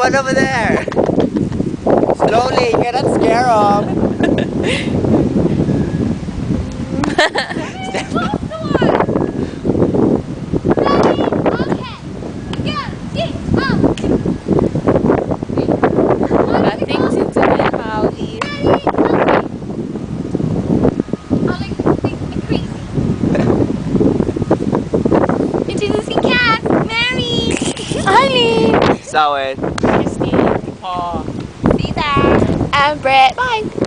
one over there. Slowly, you cannot scare them. Nothing's into my Maui. Introducing cat, Mary. Eileen. Sawen. Christine. Paw. See you there. And Brett. Bye.